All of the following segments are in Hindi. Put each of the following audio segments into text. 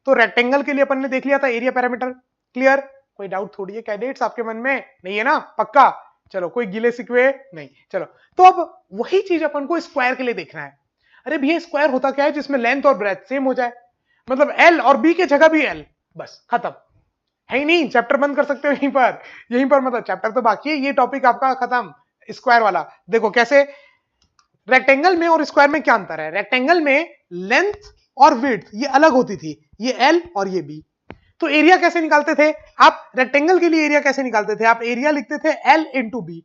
तो रेक्टेंगल के लिए अपन ने देख लिया था एरिया पैरामीटर। क्लियर? कोई डाउट थोड़ी है कैडेट्स आपके मन में? नहीं है ना? पक्का? चलो कोई गिले शिकवे नहीं। चलो तो अब वही चीज अपन को स्क्वायर के लिए देखना है। अरे भैया स्क्वायर होता क्या है? जिसमें लेंथ और ब्रेथ सेम हो जाए, मतलब एल और बी की जगह भी एल, बस खत्म। है ही नहीं, चैप्टर बंद कर सकते हो यहीं पर मतलब चैप्टर तो बाकी है, ये टॉपिक आपका खत्म स्क्वायर वाला। देखो कैसे, रेक्टेंगल में और स्क्वायर में क्या अंतर है? रेक्टेंगल में लेंथ और विड्थ ये अलग होती थी, ये एल और ये बी। तो एरिया कैसे निकालते थे आप? रेक्टेंगल के लिए एरिया कैसे निकालते थे आप? एरिया लिखते थे एल इंटू बी।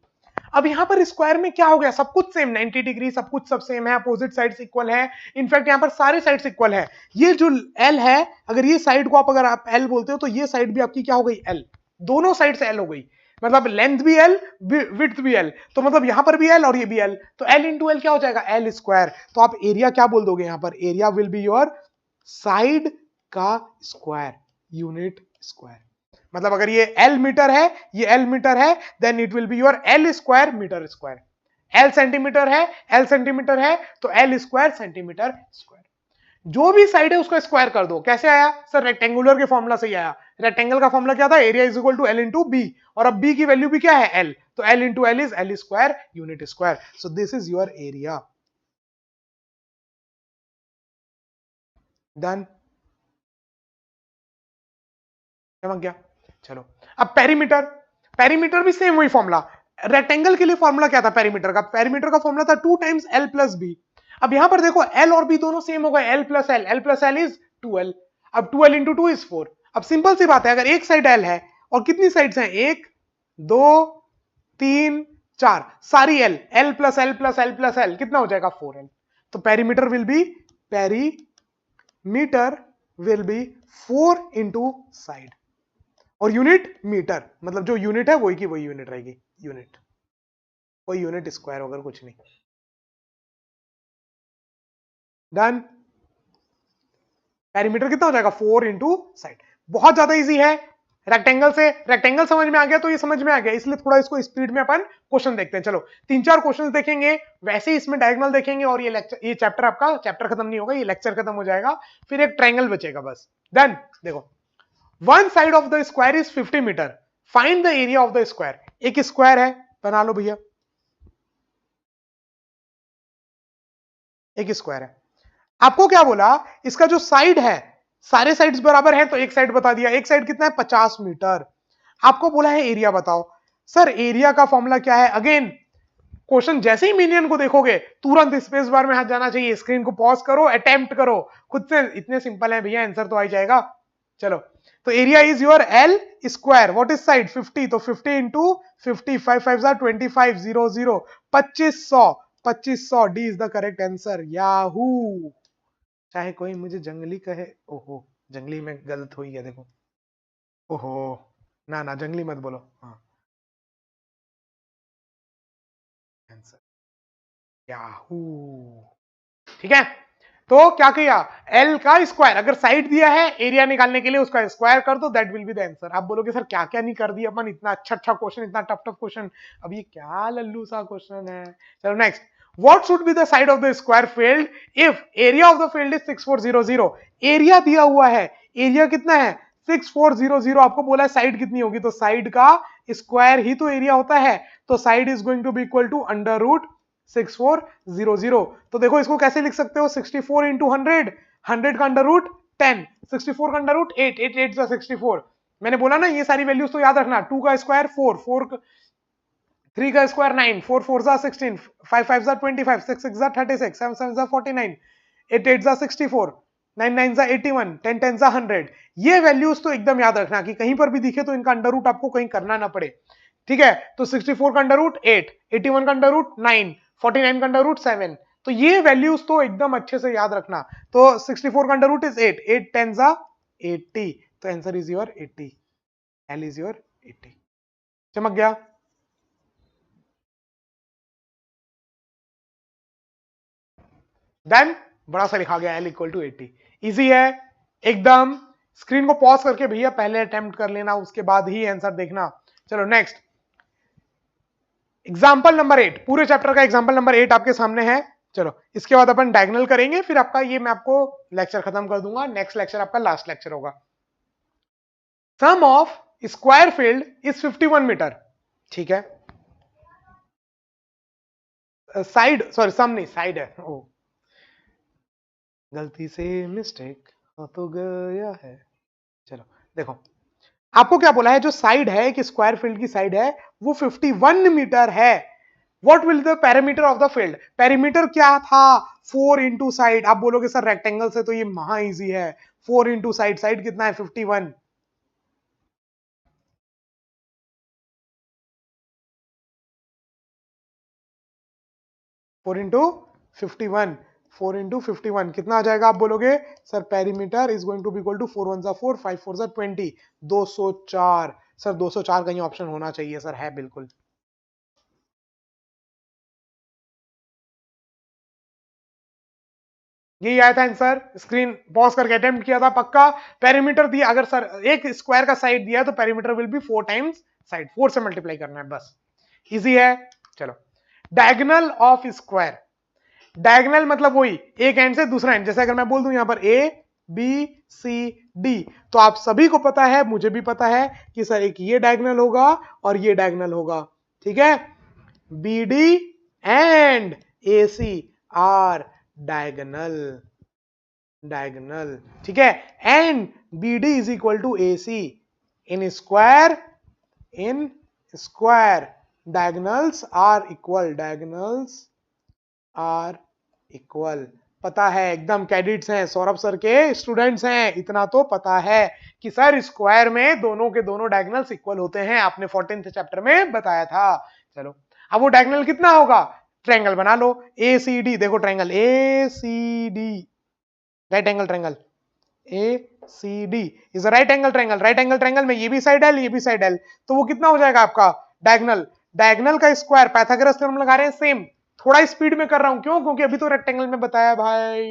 अब यहां पर स्क्वायर में क्या हो गया? सब कुछ सेम, 90 डिग्री सब कुछ सब सेम है, अपोजिट साइड्स इक्वल है, इनफैक्ट यहां पर सारे साइड्स इक्वल है। ये जो एल है, अगर ये साइड को अगर आप एल बोलते हो तो ये साइड भी आपकी क्या हो गई? एल। दोनों साइड से एल हो गई, मतलब लेंथ भी एल विड्थ भी एल, तो मतलब यहां पर भी एल और ये भी एल, तो एल इंटू एल क्या हो जाएगा? L square. तो आप एरिया क्या बोल दोगे यहां पर? Area will be your side का स्क्वायर, यूनिट स्क्वायर। मतलब अगर ये एल मीटर है, ये एल मीटर है, then it will be your L square metre square. L centimetre है, एल सेंटीमीटर है, तो एल स्क्वायर सेंटीमीटर स्क्वायर। जो भी साइड है उसका स्क्वायर कर दो। कैसे आया सर? रेक्टेंगुलर के फॉर्मूला से ही आया। रेक्टेंगल का फॉर्मूला क्या था? Area is equal to L into B, और अब बी की वैल्यू भी क्या है? एल, तो L into L is L square unit square. So this is your area. Done? समझ गया? चलो अब पेरीमीटर, पेरीमीटर भी सेम वही फॉर्मूला। रेक्टेंगल के लिए फॉर्मूला क्या था पेरीमीटर का? पेरीमीटर का फॉर्मूला था 2 टाइम्स एल प्लस बी। अब यहां पर देखो एल और बी दोनों सेम हो गए, L plus L, L plus L is 2l। अब 2l इंटू 2 इज 4। अब सिंपल सी बात है, अगर एक साइड एल है और कितनी साइड्स हैं? 1 2 3 4, सारी L, L plus L plus L plus L कितना हो जाएगा? 4l। तो perimeter will be, perimeter will be 4 into side, और यूनिट मीटर, मतलब जो यूनिट है वही की वही यूनिट रहेगी, यूनिट, कोई यूनिट स्क्वायर होगा कुछ नहीं। डन? पेरीमीटर कितना हो जाएगा? 4 इंटू साइड। बहुत ज्यादा इजी है। रेक्टेंगल से रेक्टेंगल समझ में आ गया तो ये समझ में आ गया, इसलिए थोड़ा इसको स्पीड में अपन क्वेश्चन देखते हैं। चलो 3-4 क्वेश्चन देखेंगे, वैसे ही इसमें डायगोनल देखेंगे, और ये लेक्चर, ये चैप्टर आपका चैप्टर खत्म नहीं होगा, ये लेक्चर खत्म हो जाएगा, फिर एक ट्रायंगल बचेगा बस। डन? देखो, one side of the square is 50 metre, find the area of the square. एक स्क्वायर है, बना लो भैया, एक स्क्वायर है। आपको क्या बोला? इसका जो साइड है, सारे साइड्स बराबर हैं, तो एक साइड बता दिया। एक साइड कितना है? 50 मीटर। आपको बोला है एरिया बताओ। सर एरिया का फॉर्मूला क्या है? अगेन क्वेश्चन जैसे ही मीनियन को देखोगे तुरंत स्पेस बार में हाथ जाना चाहिए, स्क्रीन को पॉज करो, अटेम्प्ट करो खुद से, इतने सिंपल है भैया, आंसर तो आ जाएगा। चलो, तो area is your L square, what is side? 50, तो 50 into 50, 5 5 25, 0 0, 2500, 2500, D is the correct answer. Yahoo! चाहे कोई मुझे जंगली कहे, ओहो जंगली में गलत हुई है देखो, ओहो ना ना जंगली मत बोलो, हाँ आंसर याहू। ठीक है, तो क्या किया? एल का स्क्वायर, अगर साइड दिया है एरिया निकालने के लिए उसका स्क्वायर कर दो, that will be the answer. आप बोलोगे सर क्या क्या नहीं कर दिया अपन, इतना अच्छा अच्छा क्वेश्चन, इतना टफ टफ क्वेश्चन, अब ये क्या लल्लू सा क्वेश्चन है। चलो next, what should be the side of the square field if area of the field is 6400? Area दिया हुआ है, एरिया कितना है? 6400। आपको बोला है साइड कितनी होगी, तो साइड का स्क्वायर ही तो एरिया होता है, तो side is going to be equal to under root 6400। तो देखो इसको कैसे लिख सकते हो? 64 इंटू 100, 100 का अंडर रूट 10, 64 का अंडर रूट 8, 8 8 64। मैंने बोला ना ये सारी वैल्यूज तो याद रखना। 2 का स्क्वायर 4, 4 3 का स्क्वायर 9, 4 4 जा 16, 5 5 जा 25, 6 6 जा 36, 7 7 जा 49, 8 8 जा 64, 9 9 जा 81, 10 10 जा 100। ये वैल्यूज तो एकदम याद रखना कि कहीं पर भी दिखे तो इनका अंडर रूट आपको कहीं करना ना पड़े। ठीक है, तो 64 का अंडर रूट 8, 81 का अंडर रूट 9, 49 का अंडर रूट 7। तो ये वैल्यूज तो एकदम अच्छे से याद रखना। तो 64 का अंडर रूट इज 8, 8 10 जा 80, तो answer is your 80, L is your 80। चमक गया? देन बड़ा सा लिखा गया एल इक्वल टू 80। इजी है एकदम। स्क्रीन को पॉज करके भैया पहले अटेम्प्ट कर लेना, उसके बाद ही आंसर देखना। चलो नेक्स्ट, एग्जाम्पल नंबर 8, पूरे चैप्टर का एग्जाम्पल नंबर 8 आपके सामने है। चलो इसके बाद अपन डायगोनल करेंगे, फिर आपका ये मैं आपको लेक्चर खत्म कर दूंगा। नेक्स्ट लेक्चर आपका लास्ट लेक्चर होगा। Sum of square field is 51 metre. ठीक है, साइड सॉरी सम नहीं साइड है, ओ गलती से मिस्टेक हो तो गया है। चलो देखो, आपको क्या बोला है, जो साइड है कि स्क्वायर फील्ड की साइड है वो 51 मीटर है। What will the parameter of the field? Parameter क्या था? 4 इंटू साइड। आप बोलोगे सर रेक्टेंगल से तो ये महा इजी है, 4 इंटू साइड, साइड कितना है 51, 4 इंटू 51, 4 इंटू 51 कितना आ जाएगा? आप बोलोगे sir perimeter is going to be equal to 4 1 जा 4 5 4 जा 20, 204। सर 204 कहीं ऑप्शन होना चाहिए सर, है बिल्कुल। यही आया था आंसर। स्क्रीन पॉज करके अटेम्प्ट किया था पक्का। पेरीमीटर दिया, अगर सर एक स्क्वायर का साइड दिया है तो perimeter will be 4 times side, 4 से मल्टीप्लाई करना है बस, इजी है। चलो डायगोनल ऑफ स्क्वायर, डायगोनल मतलब वही एक एंड से दूसरा एंड। जैसे अगर मैं बोल दूं यहां पर ए बी सी डी, तो आप सभी को पता है, मुझे भी पता है कि सर एक ये डायगोनल होगा और ये डायगोनल होगा। ठीक है, B D and A C are diagonal, diagonal. ठीक है, and B D is equal to A C in square, in square diagonals are equal, diagonals are equal. पता है एकदम, कैडेट्स हैं, सौरभ सर के स्टूडेंट्स हैं, इतना तो पता है कि सर स्क्वायर में दोनों के दोनों डायगोनल्स इक्वल होते हैं, आपने 14th चैप्टर में बताया था। चलो अब वो डायगोनल कितना होगा? ट्रायंगल बना लो, ए सी डी। देखो triangle A C D, right angle triangle, A C D is a right angle triangle. Right angle triangle में ये भी साइड एल, ये भी साइड एल, तो वो कितना हो जाएगा आपका डायगोनल? डायगोनल का स्क्वायर, पाइथागोरस थ्योरम लगा रहे हैं सेम, थोड़ा स्पीड में कर रहा हूं, क्यों? क्योंकि अभी तो रेक्टेंगल में बताया भाई,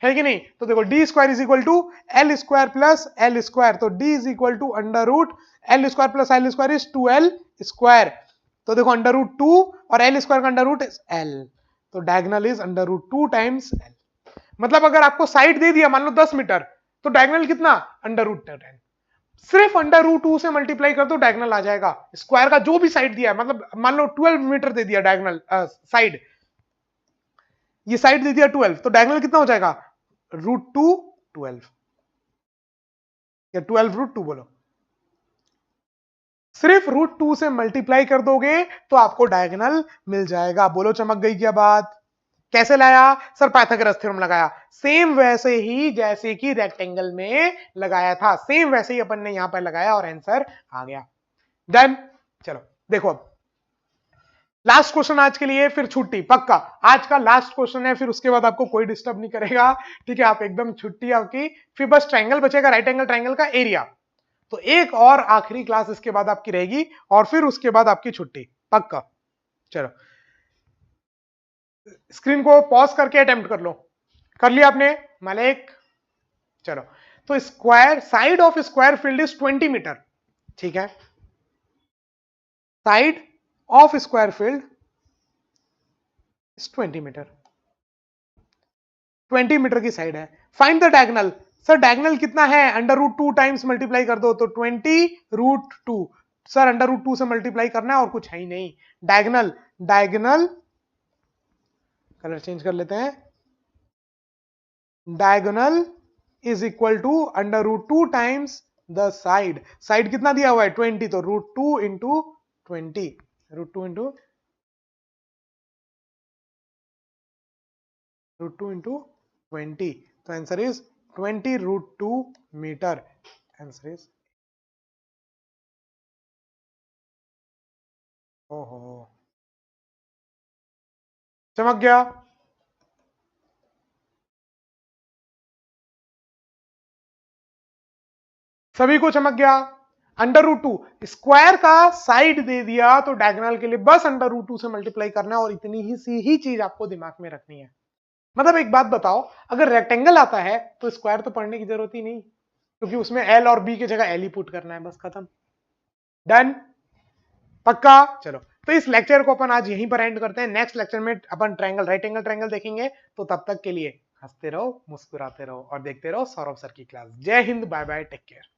है कि नहीं? तो देखो D square is equal to L square plus L square, तो D is equal to under root L square plus L square is 2l square. तो देखो अंडर रूट 2 और एल स्क्वायर का अंडर रूट इज एल, तो diagonal is under root 2 times L. मतलब अगर आपको साइड दे दिया मान लो 10 मीटर, तो डायगोनल कितना? Under root 10। सिर्फ अंडर रूट 2 से मल्टीप्लाई कर दो, डायगोनल आ जाएगा। स्क्वायर का जो भी साइड दिया है, मतलब मान लो 12 मीटर दे दिया डायगोनल साइड, ये साइड दे दिया 12, तो डायगोनल कितना हो जाएगा? रूट 2 12, या 12 रूट 2 बोलो। सिर्फ रूट 2 से मल्टीप्लाई कर दोगे तो आपको डायगोनल मिल जाएगा। बोलो चमक गई क्या बात? कैसे लाया? सर पाइथागोरस थ्योरम लगाया, सेम वैसे ही जैसे कि रेक्टेंगल में लगाया था, सेम वैसे ही अपन ने यहां पर लगाया और आंसर आ गया। डन। चलो देखो अब लास्ट क्वेश्चन आज के लिए, फिर छुट्टी पक्का। आज का लास्ट क्वेश्चन है, फिर उसके बाद आपको कोई डिस्टर्ब नहीं करेगा। ठीक है, आप एकदम छुट्टी आपकी, फिर बस ट्रायंगल बचेगा, राइट एंगल ट्रायंगल का एरिया। तो एक और आखिरी क्लास इसके बाद आपकी रहेगी और फिर उसके बाद आपकी छुट्टी पक्का। चलो स्क्रीन को पॉज करके अटेम्प्ट कर लो। कर लिया आपने मालिक? चलो तो square, side of square field is 20 metre. ठीक है, side of square field is 20 metre, 20 metre की साइड है। Find the diagonal. Sir diagonal कितना है? अंडर रूट 2 टाइम्स मल्टीप्लाई कर दो, तो 20 रूट 2। सर अंडर रूट 2 से मल्टीप्लाई करना है और कुछ है ही नहीं। डायगोनल, डायगोनल कलर चेंज कर लेते हैं, diagonal is equal to under root 2 times the side. Side कितना दिया हुआ है? 20, तो root 2 into 20, root 2 into root 2 into 20, तो answer is 20 root 2 metre. Answer is, ओहो चमक गया। सभी को चमक गया। अंडर रूट 2 स्क्वायर का साइड दे दिया तो डायगोनल के लिए बस अंडर रूट 2 से मल्टीप्लाई करना है, और इतनी ही सी ही चीज आपको दिमाग में रखनी है। मतलब एक बात बताओ, अगर रेक्टेंगल आता है तो स्क्वायर तो पढ़ने की जरूरत ही नहीं, क्योंकि उसमें एल और बी की जगह एल ही पुट करना है, बस खत्म। डन। पक्का? चलो, तो इस लेक्चर को अपन आज यहीं पर एंड करते हैं। नेक्स्ट लेक्चर में अपन ट्रायंगल, राइट एंगल ट्रायंगल देखेंगे। तो तब तक के लिए हंसते रहो, मुस्कुराते रहो और देखते रहो सौरभ सर की क्लास। जय हिंद, बाय बाय, टेक केयर।